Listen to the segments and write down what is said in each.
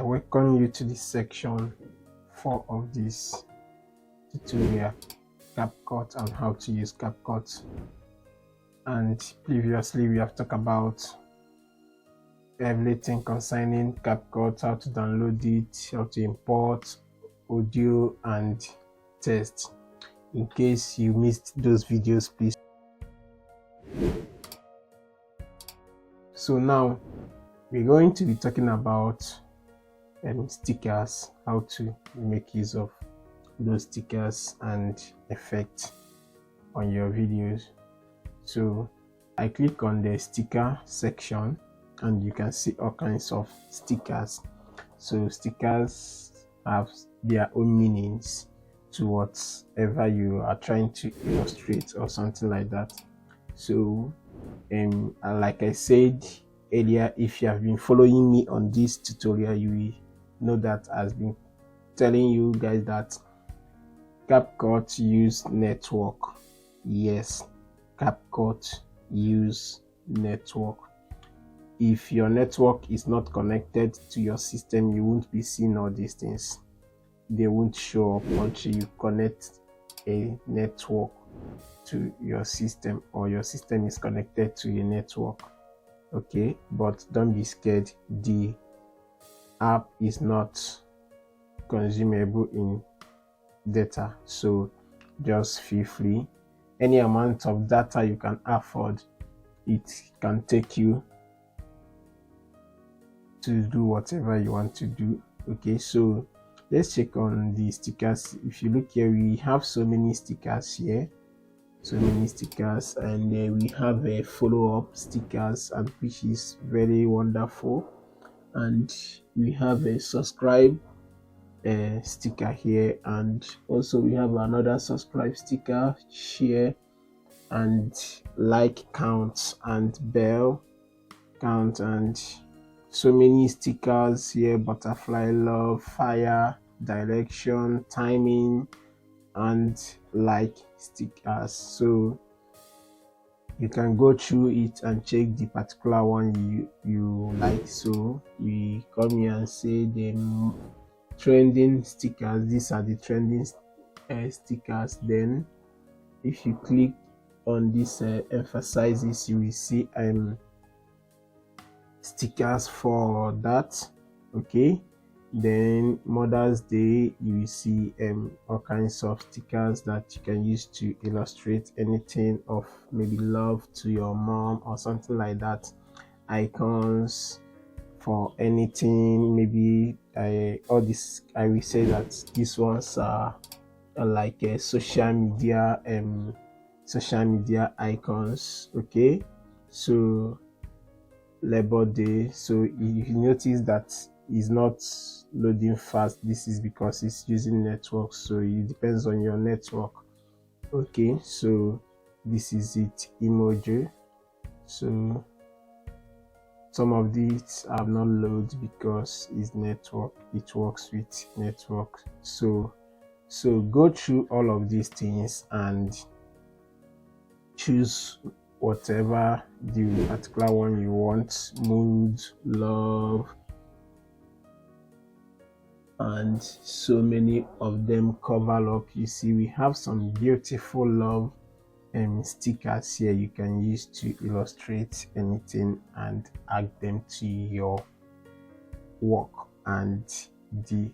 I welcome you to this section 4 of this tutorial, CapCut and how to use CapCut. And previously we have talked about everything concerning CapCut, how to download it, how to import audio and text. In case you missed those videos, please. So now we're going to be talking about stickers, how to make use of those stickers and effects on your videos. So I click on the sticker section and you can see all kinds of stickers. So stickers have their own meanings to whatever you are trying to illustrate or something like that. So like I said earlier, if you have been following me on this tutorial, you will know that I've been telling you guys that CapCut use network. Yes, CapCut use network. If your network is not connected to your system, you won't be seeing all these things. They won't show up until you connect a network to your system or your system is connected to a network. Okay, but don't be scared, the app is not consumable in data, so just feel free. Any amount of data you can afford, it can take you to do whatever you want to do. Okay, so let's check on the stickers. If you look here, we have so many stickers here, and we have a follow-up stickers, and which is very wonderful. And we have a subscribe sticker here, and also we have another subscribe sticker, share and like count and bell count, and so many stickers here: butterfly, love, fire, direction, timing, and like stickers. So you can go through it and check the particular one you like. So we come here and say the trending stickers. These are the trending stickers. Then if you click on this emphasizes, you will see stickers for that. Okay, then Mother's Day, you will see all kinds of stickers that you can use to illustrate anything of maybe love to your mom or something like that. Icons for anything, maybe all this, I will say that these ones are like a social media icons. Okay, so Labor Day, so if you notice that is not loading fast, this is because it's using network, so it depends on your network. Okay, so this is it. Emoji, so some of these have not loaded because it's network, it works with network. So go through all of these things and choose whatever the particular one you want. Mood, love, and so many of them cover up. You see, we have some beautiful love stickers here you can use to illustrate anything and add them to your work. And the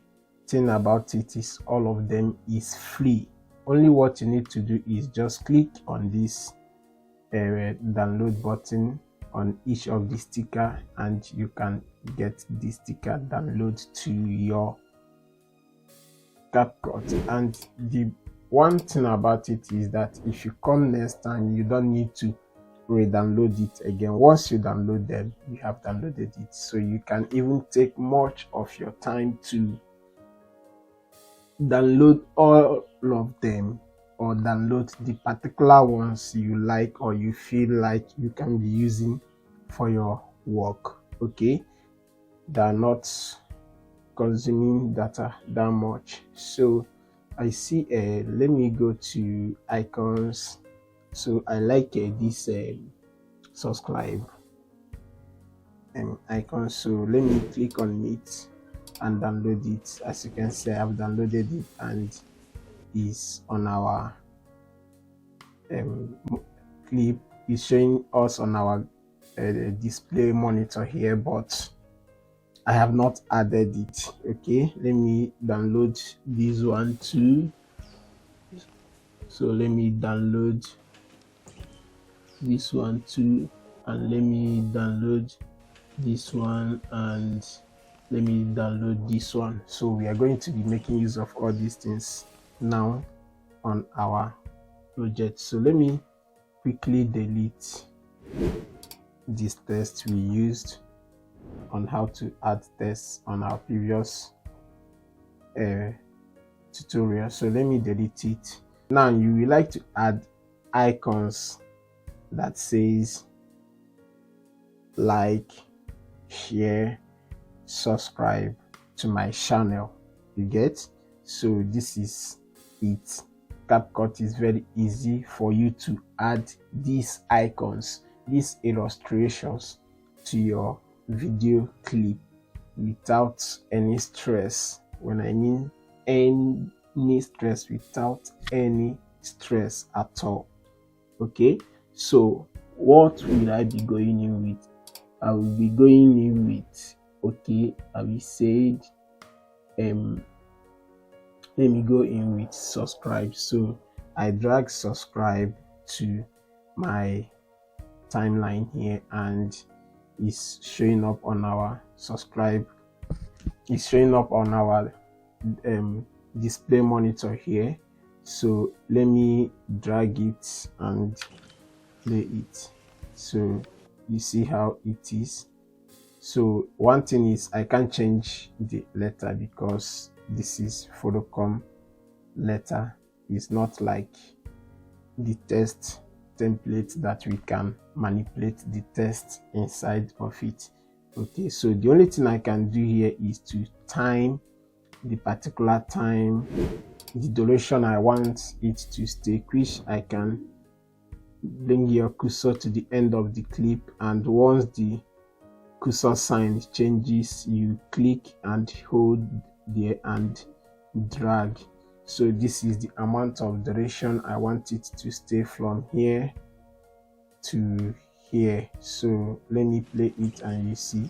thing about it is all of them is free. Only what you need to do is just click on this download button on each of the sticker and you can get the sticker download to your CapCut. And the one thing about it is that if you come next time, you don't need to re-download it again. Once you download them, you have downloaded it, so you can even take much of your time to download all of them, or download the particular ones you like or you feel like you can be using for your work. Okay, they are not consuming data that much. So I see let me go to icons. So I like this subscribe icon, so let me click on it and download it. As you can see, I have downloaded it and is on our clip. Is showing us on our display monitor here, but I have not added it. Okay, let me download this one too. So let me download this one too, and let me download this one, and let me download this one. So we are going to be making use of all these things now on our project. So let me quickly delete this test we used on how to add tests on our previous tutorial. So let me delete it. Now you will like to add icons that says like, share, subscribe to my channel. You get? So this is it. Capcut is very easy for you to add these icons, these illustrations to your video clip without any stress. When I mean any stress, without any stress at all. Okay, so what will I be going in with? I will be going in with, okay, I will say let me go in with subscribe. So I drag subscribe to my timeline here, and it's showing up on our subscribe. It's showing up on our display monitor here. So let me drag it and play it. So you see how it is. So one thing is I can't change the letter because this is Photocom letter. It's not like the text template that we can manipulate the text inside of it. Okay, so the only thing I can do here is to time the particular time, the duration I want it to stay, which I can bring your cursor to the end of the clip, and once the cursor sign changes, you click and hold there and drag. So this is the amount of duration I want it to stay from here to here. So let me play it and you see,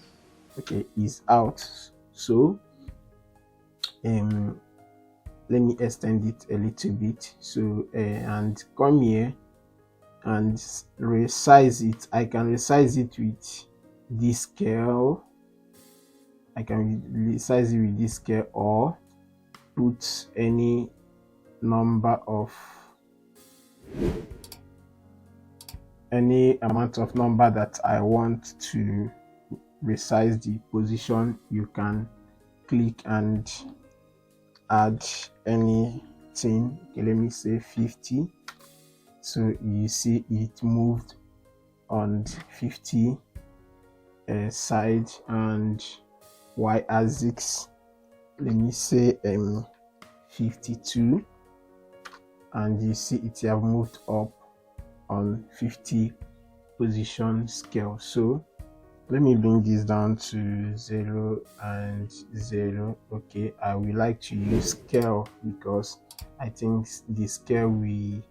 okay, it's out. So let me extend it a little bit. So and come here and resize it. I can resize it with this scale. I can resize it with this scale, or put any number of any amount of number that I want to resize the position. You can click and add anything. Okay, let me say 50. So you see it moved on 50 side, and y-axis, let me say 52, and you see it have moved up on 50 position scale. So let me bring this down to 0 and 0. Okay, I would like to use scale because I think the scale will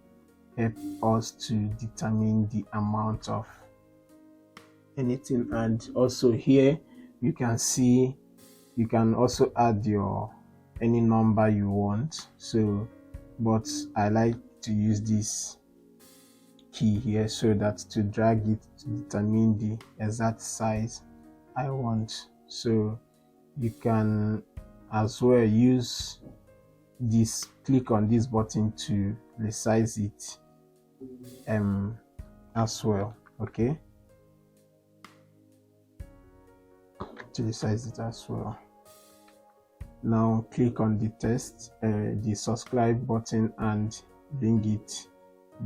help us to determine the amount of anything. And also here you can see you can also add your any number you want. So but I like to use this key here so that to drag it to determine the exact size I want. So you can as well use this, click on this button to resize it as well. Okay, to resize it as well. Now click on the text, the subscribe button, and bring it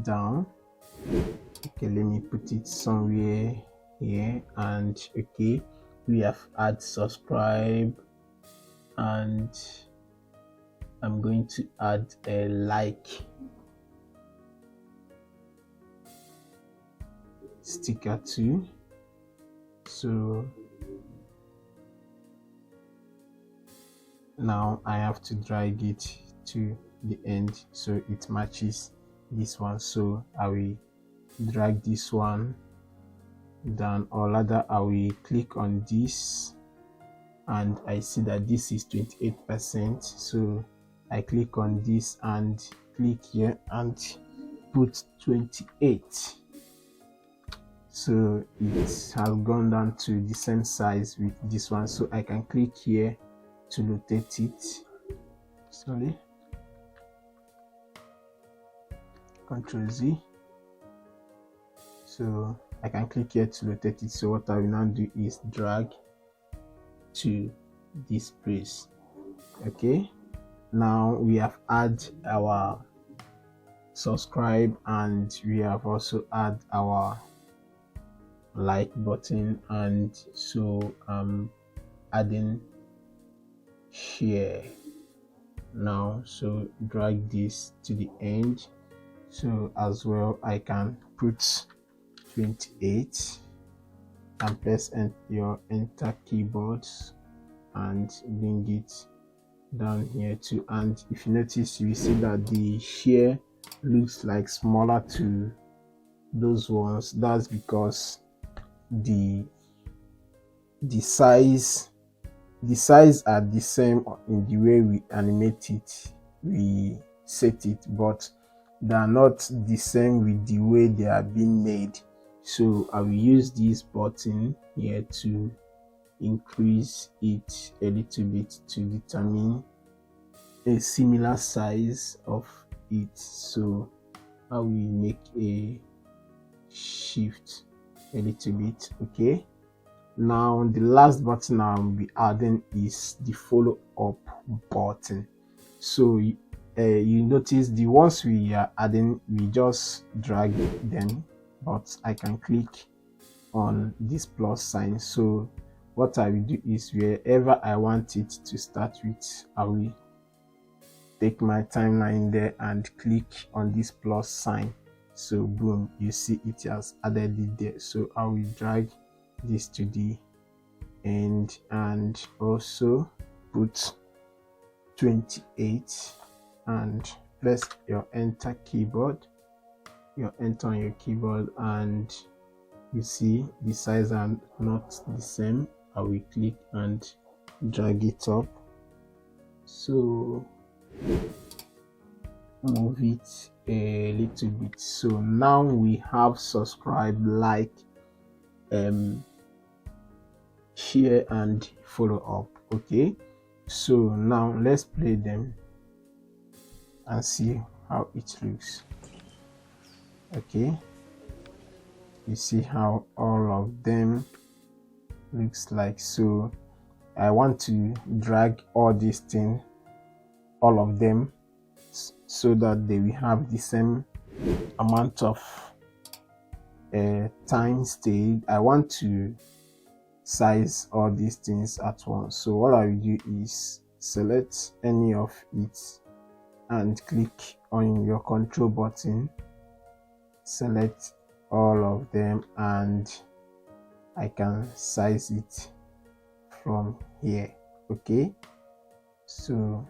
down. Okay, let me put it somewhere here, and okay, we have add subscribe, and I'm going to add a like sticker too. So Now I have to drag it to the end so it matches this one. So I will drag this one down, or rather I will click on this, and I see that this is 28%. So I click on this and click here and put 28. So it has gone down to the same size with this one. So I can click here to rotate it. Sorry, Ctrl Z. So I can click here to rotate it. So what I will now do is drag to this place. Okay, now we have added our subscribe, and we have also add our like button, and so I'm adding share now. So drag this to the end. So as well I can put 28 and press your enter keyboards and bring it down here too. And if you notice, you see that the share looks like smaller to those ones. That's because the size are the same in the way we animate it, we set it, but they are not the same with the way they are being made. So I will use this button here to increase it a little bit to determine a similar size of it. So I will make a shift a little bit. Okay, now the last button I'll be adding is the follow up button. So you notice the ones we are adding, we just drag them, but I can click on this plus sign. So what I will do is, wherever I want it to start with, I will take my timeline there and click on this plus sign. So boom, you see it has added it there. So I will drag this to the end and also put 28 and press your enter keyboard, your enter on your keyboard, and you see the size are not the same. I will click and drag it up. So move it a little bit. So now we have subscribe, like, share and follow up. Okay, so now let's play them and see how it looks. Okay, you see how all of them looks like. So I want to drag all these things, all of them, so that they will have the same amount of time stayed. I want to size all these things at once. So what I will do is select any of it and click on your control button, select all of them, and I can size it from here. Okay, so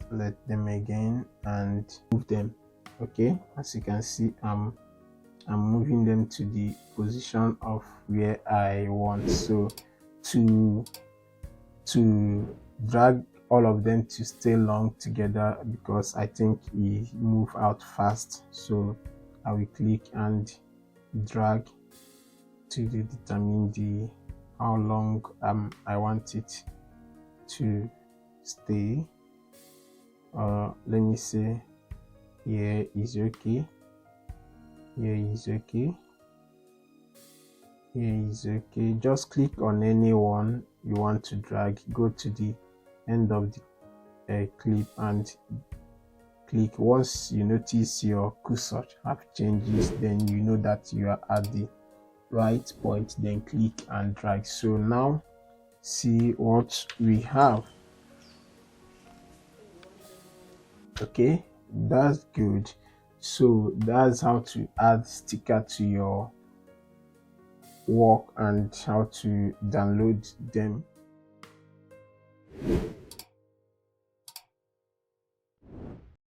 select them again and move them. Okay, as you can see, I'm moving them to the position of where I want. So to drag all of them to stay long together, because I think we move out fast, so I will click and drag to determine the how long I want it to stay. Let me say here is okay, here is okay, here is okay. Just click on any one you want to drag, go to the end of the clip and click. Once you notice your cursor have changes, then you know that you are at the right point, then click and drag. So now see what we have. Okay, that's good. So that's how to add sticker to your work and how to download them.